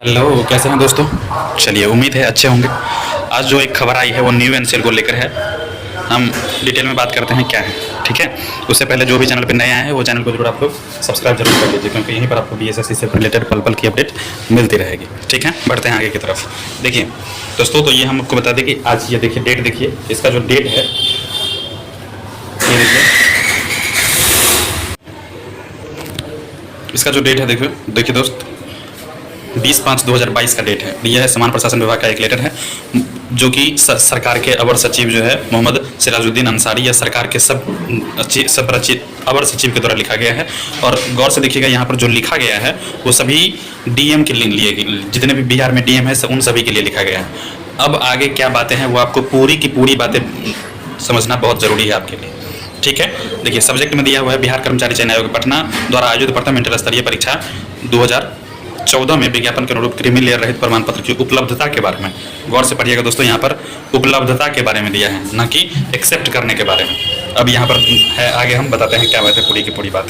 Hello, कैसे हैं दोस्तों। चलिए, उम्मीद है अच्छे होंगे। आज जो एक खबर आई है वो न्यू एनसीएल को लेकर है। हम डिटेल में बात करते हैं क्या है, ठीक है। उससे पहले जो भी चैनल पर नए आए हैं वो चैनल को जरूर आप लोग सब्सक्राइब जरूर कर लीजिए, क्योंकि यहीं पर आपको बीएसएससी से रिलेटेड पल पल की अपडेट मिलती रहेगी, ठीक है। बढ़ते हैं आगे की तरफ। देखिए दोस्तों, तो ये हम आपको बता दें कि आज ये देखिए डेट, देखिए इसका जो डेट है ये देखिए, इसका जो डेट है देखिए देखिए दोस्त, 20/5/2022 का डेट है। यह है समान प्रशासन विभाग का एक लेटर है, जो कि सरकार के अवर सचिव जो है मोहम्मद सिराजुद्दीन अंसारी या सरकार के सब अवर सचिव के द्वारा लिखा गया है। और गौर से देखिएगा, यहाँ पर जो लिखा गया है वो सभी डीएम के लिए, जितने भी बिहार में डीएम है उन सभी के लिए लिखा गया है। अब आगे क्या बातें हैं वो आपको पूरी की पूरी बातें समझना बहुत ज़रूरी है आपके लिए, ठीक है। देखिए सब्जेक्ट में दिया हुआ है बिहार कर्मचारी चयन आयोग पटना द्वारा आयोजित प्रथम इंटर स्तरीय परीक्षा 2014 में विज्ञापन के अनुरूप क्रीमी लेयर रहित प्रमाण पत्र की उपलब्धता के बारे में। गौर से पढ़िएगा दोस्तों, यहाँ पर उपलब्धता के बारे में दिया है, न कि एक्सेप्ट करने के बारे में। अब यहाँ पर है, आगे हम बताते हैं क्या बात है, पूरी की पूरी बात।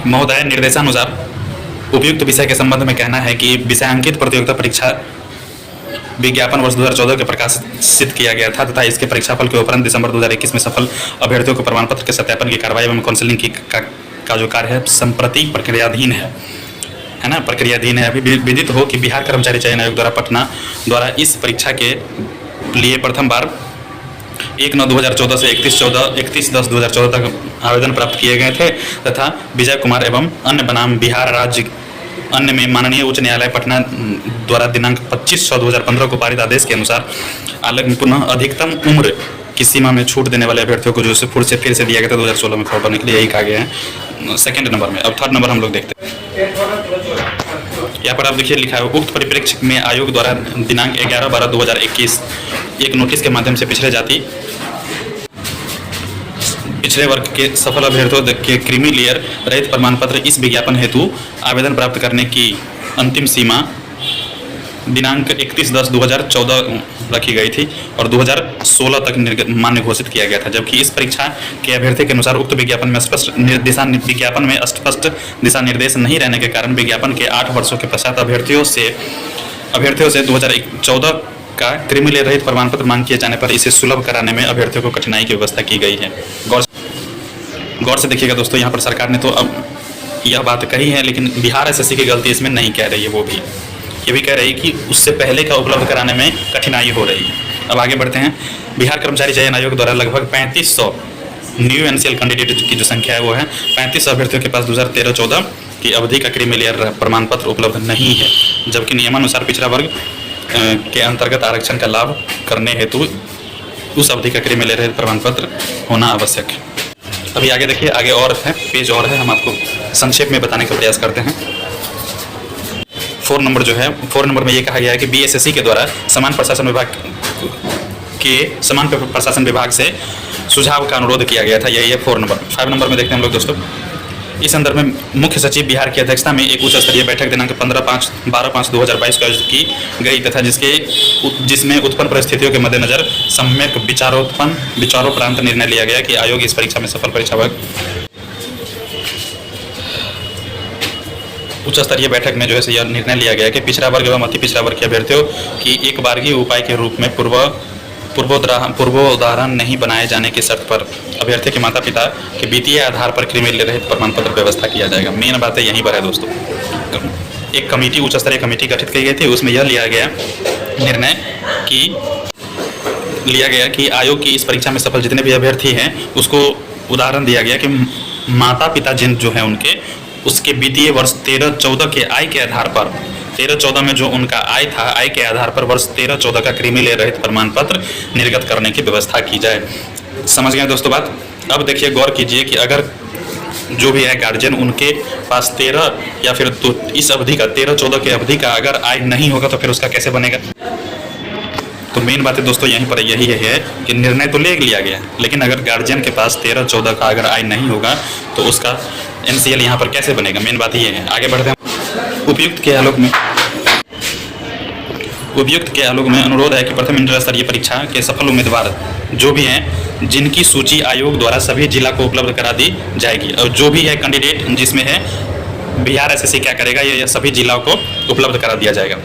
महोदय, निर्देशानुसार उपयुक्त विषय के संबंध में कहना है कि विषयांकित प्रतियोगिता परीक्षा विज्ञापन वर्ष 2014 के प्रकाशित किया गया था तथा इसके परीक्षाफल के उपरांत दिसंबर 2021 में सफल अभ्यर्थियों को प्रमाण पत्र के सत्यापन की कार्रवाई एवं काउंसलिंग की का जो कार्य है संप्रति प्रक्रियाधीन है ना, प्रक्रियाधीन है। अभी विदित हो कि बिहार कर्मचारी चयन आयोग द्वारा पटना द्वारा इस परीक्षा के लिए प्रथम बार 1/9/2014 से 31/10/2014 तक आवेदन प्राप्त किए गए थे तथा विजय कुमार एवं अन्य बनाम बिहार राज्य अन्य में माननीय उच्च न्यायालय पटना द्वारा दिनांक 25/6/2015 को पारित आदेश के अनुसार अलग पुनः अधिकतम उम्र की सीमा में छूट देने वाले अभ्यर्थियों को जो फिर से दिया गया था 2016 में फॉर्म भरने के लिए, यही कहा गया है सेकंड नंबर में। अब थर्ड नंबर हम लोग देखते हैं। यहाँ पर आप देखिए लिखा है, उक्त परिप्रेक्ष्य में आयोग द्वारा दिनांक 11/12/2021 एक नोटिस के माध्यम से पिछड़े वर्ग के सफल अभ्यर्थियों के क्रीमी लेयर रहित प्रमाण पत्र इस विज्ञापन हेतु आवेदन प्राप्त करने की अंतिम सीमा दिनांक 31/10/2014 रखी गई थी और 2016 तक मान्य घोषित किया गया था। जबकि इस परीक्षा के अभ्यर्थी के अनुसार उक्त विज्ञापन में स्पष्ट दिशा निर्देश नहीं रहने के कारण विज्ञापन के 8 वर्षों के पश्चात अभ्यर्थियों से 2014 का क्रीमी लेयर रहित प्रमाण पत्र मांग किए जाने पर इसे सुलभ कराने में अभ्यर्थियों को कठिनाई की व्यवस्था की गई है। गौर से देखिएगा दोस्तों, यहाँ पर सरकार ने तो अब यह बात कही है, लेकिन बिहार एसएससी की गलती इसमें नहीं कह रही है, वो भी ये भी कह रही है कि उससे पहले का उपलब्ध कराने में कठिनाई हो रही है। अब आगे बढ़ते हैं। बिहार कर्मचारी चयन आयोग द्वारा लगभग 3500 न्यू एनसीएल कैंडिडेट की जो संख्या है वो है 3500 अभ्यर्थियों के पास 2013-14 की अवधि का क्रीमी लेयर प्रमाण पत्र उपलब्ध नहीं है, जबकि नियमानुसार पिछड़ा वर्ग के अंतर्गत आरक्षण का लाभ करने हेतु उस अवधि का क्रीमी लेयर प्रमाण पत्र होना आवश्यक है। अभी आगे देखिए, आगे और है, पेज और है, हम आपको संक्षेप में बताने का प्रयास करते हैं। 4 नंबर जो है, 4 नंबर में ये कहा गया है कि बीएसएससी के द्वारा समान प्रशासन विभाग से सुझाव का अनुरोध किया गया था, यही है 4 नंबर। 5 नंबर में देखते हैं हम लोग दोस्तों। इस संदर्भ में मुख्य सचिव बिहार की अध्यक्षता में एक उच्च स्तरीय बैठक दिनांक 12/5/2022 को आयोजित की गई तथा जिसमें उत्पन्न परिस्थितियों के मद्देनजर सम्यक विचारोपरांत निर्णय लिया गया कि आयोग इस परीक्षा में सफल परीक्षा वर्ग उच्च स्तरीय बैठक में जो है यह निर्णय लिया गया कि पिछड़ा वर्ग एवं अति पिछड़ा वर्ग के अभ्यर्थियों की एक बारगी उपाय के रूप में पूर्वोदाहरण नहीं बनाए जाने की शर्त पर अभ्यर्थी के माता पिता के वित्तीय आधार पर क्रीमी लेयर रहित प्रमाण पत्र व्यवस्था किया जाएगा। मेन बात है यहीं पर है दोस्तों। एक कमेटी, उच्च स्तरीय कमेटी गठित की गई थी, उसमें यह लिया गया कि आयोग की इस परीक्षा में सफल जितने भी अभ्यर्थी हैं उसको उदाहरण दिया गया कि माता पिता जिन जो है उनके उसके वित्तीय वर्ष 13-14 के आय के आधार पर 13-14 में जो उनका आय था, आय के आधार पर वर्ष 13-14 का क्रीमी लेयर रहित प्रमाण पत्र निर्गत करने की व्यवस्था की जाए। समझ गए दोस्तों बात। अब देखिए, गौर कीजिए कि अगर जो भी है गार्जियन, उनके पास 13 या फिर तो इस अवधि का 13-14 के अवधि का अगर आय नहीं होगा तो फिर उसका कैसे बनेगा। तो मेन बात है दोस्तों यहीं पर यही है कि निर्णय तो ले लिया गया, लेकिन अगर गार्जियन के पास 13-14 का अगर आय नहीं होगा तो उसका एनसीएल यहाँ पर कैसे बनेगा। मेन बात ये है। आगे बढ़ते हैं। उपयुक्त के आलोक में अनुरोध है कि प्रथम इंटर स्तरीय परीक्षा के सफल उम्मीदवार जो भी हैं जिनकी सूची आयोग द्वारा सभी जिला को उपलब्ध करा दी जाएगी, और जो भी है कैंडिडेट जिसमें है बिहार एसएससी क्या करेगा, ये सभी जिलों को उपलब्ध करा दिया जाएगा।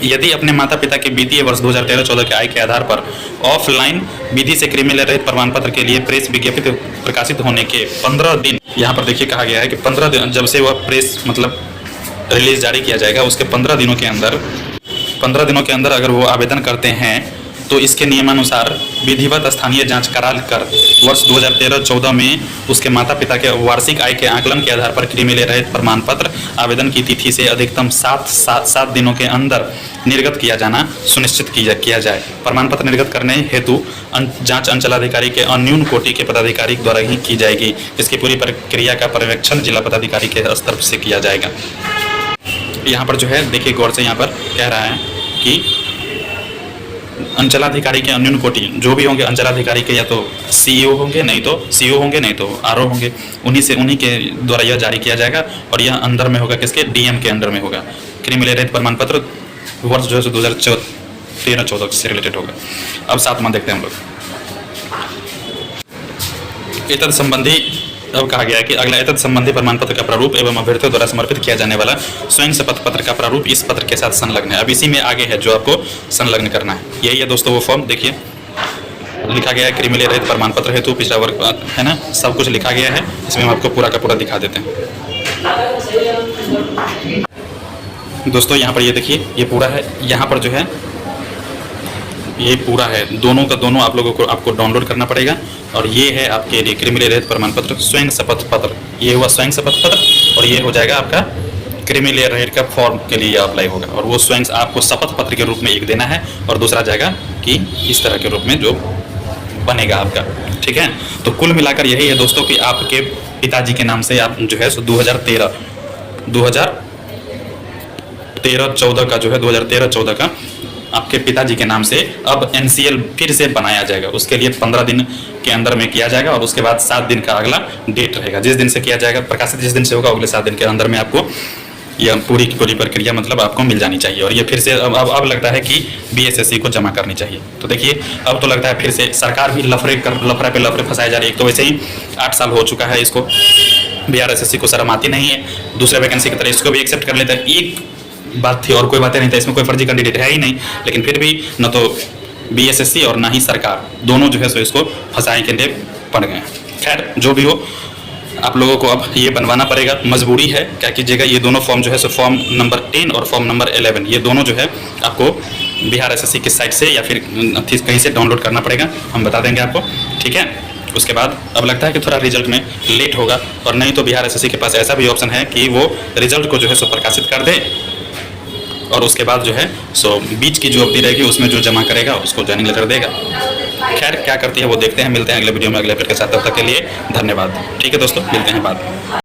यदि अपने माता पिता के वित्तीय वर्ष 2013-14 के आय के आधार पर ऑफलाइन विधि से क्रिमिनल रहित प्रमाण पत्र के लिए प्रेस विज्ञप्ति प्रकाशित होने के 15 दिन, यहाँ पर देखिए कहा गया है कि 15 दिन जब से वह प्रेस मतलब रिलीज जारी किया जाएगा, उसके 15 दिनों के अंदर अगर वो आवेदन करते हैं तो इसके नियमानुसार विधिवत स्थानीय जांच करा कर वर्ष 2013-14 में उसके माता पिता के वार्षिक आय के आकलन के आधार पर क्रिमिनल रहित प्रमाण पत्र आवेदन की तिथि से अधिकतम 7 दिनों के अंदर निर्गत किया जाना सुनिश्चित किया जाए। प्रमाण पत्र निर्गत करने हेतु जांच अंचलाधिकारी के अन्यून कोटि के पदाधिकारी द्वारा ही की जाएगी। इसकी पूरी प्रक्रिया का पर्यवेक्षण जिला पदाधिकारी के स्तर से किया जाएगा। यहाँ पर जो है देखिए गौर से, यहाँ पर कह रहा है कि अंचलाधिकारी के अन्यून कोटि जो भी होंगे, अंचलाधिकारी के या तो सीईओ होंगे, नहीं तो सीईओ होंगे, नहीं तो आरओ होंगे, उन्हीं के द्वारा यह जारी किया जाएगा। और यह अंदर में होगा किसके, डीएम के अंडर में होगा। क्रिमिनल रहित प्रमाण पत्र वर्ष जो है 2013-14 से रिलेटेड होगा। अब 7वां देखते हैं हम लोग। एतद संबंधी अब कहा गया है कि अगला एतद संबंधी प्रमाण पत्र का प्रारूप एवं अभ्यर्थियों द्वारा समर्पित किया जाने वाला स्वयं शपथ पत्र का प्रारूप इस पत्र के साथ संलग्न है। अब इसी में आगे है जो आपको संलग्न करना है। यही है दोस्तों वो फॉर्म, देखिए लिखा गया है क्रिमिनल रहित प्रमाण पत्र हेतु पिछड़ा वर्ग, है ना, सब कुछ लिखा गया है। इसमें हम आपको पूरा का पूरा दिखा देते हैं दोस्तों। यहाँ पर ये देखिए, ये पूरा है। यहाँ पर जो है ये पूरा है, दोनों का दोनों आप लोगों को आपको डाउनलोड करना पड़ेगा। और ये है आपके लिए क्रिमिनल रहित प्रमाण पत्र स्वयं शपथ पत्र, ये हुआ स्वयं शपथ पत्र। और ये हो जाएगा आपका क्रिमिनल रहित का फॉर्म के लिए अप्लाई होगा। और वो स्वयं आपको शपथ पत्र के रूप में एक देना है और दूसरा जाएगा कि इस तरह के रूप में जो बनेगा आपका, ठीक है। तो कुल मिलाकर यही है दोस्तों कि आपके पिताजी के नाम से आप जो है 2013-14 का जो है 2013-14 का आपके पिताजी के नाम से अब एनसीएल फिर से बनाया जाएगा। उसके लिए 15 दिन के अंदर में किया जाएगा। और उसके बाद 7 दिन का अगला डेट रहेगा, जिस दिन से किया जाएगा, प्रकाशित जिस दिन से होगा अगले 7 दिन के अंदर में आपको यह पूरी की पूरी प्रक्रिया मतलब आपको मिल जानी चाहिए। और ये फिर से अब लगता है कि बीएसएससी को जमा करनी चाहिए। तो देखिए अब तो लगता है फिर से सरकार भी लफड़े पे लफड़े फंसाई जा रही है। एक तो वैसे ही 8 साल हो चुका है इसको, बिहार एसएससी को शर्म आती नहीं है, दूसरे वैकेंसी की तरह इसको भी एक्सेप्ट कर लेता है। एक बात थी और कोई बातें नहीं था, इसमें कोई फर्जी कैंडिडेट है ही नहीं। लेकिन फिर भी न तो बीएसएससी और ना ही सरकार, दोनों जो है सो इसको फंसाने के लिए पड़ गए। खैर जो भी हो, आप लोगों को अब ये बनवाना पड़ेगा, मजबूरी है। क्या कीजिएगा, ये दोनों फॉर्म जो है सो फॉर्म नंबर 10 और फॉर्म नंबर 11 ये दोनों जो है आपको बिहार एसएससी की साइट से या फिर कहीं से डाउनलोड करना पड़ेगा, हम बता देंगे आपको, ठीक है। उसके बाद अब लगता है कि थोड़ा रिजल्ट में लेट होगा, और नहीं तो बिहार एसएससी के पास ऐसा भी ऑप्शन है कि वो रिजल्ट को जो है सो प्रकाशित कर दे और उसके बाद जो है सो बीच की जो अवधि रहेगी उसमें जो जमा करेगा उसको ज्वाइनिंग लेटर देगा। खैर क्या करती है वो देखते हैं, मिलते हैं अगले वीडियो में अगले अपडेट के साथ। तब तक के लिए धन्यवाद। ठीक है दोस्तों, मिलते हैं बाद में।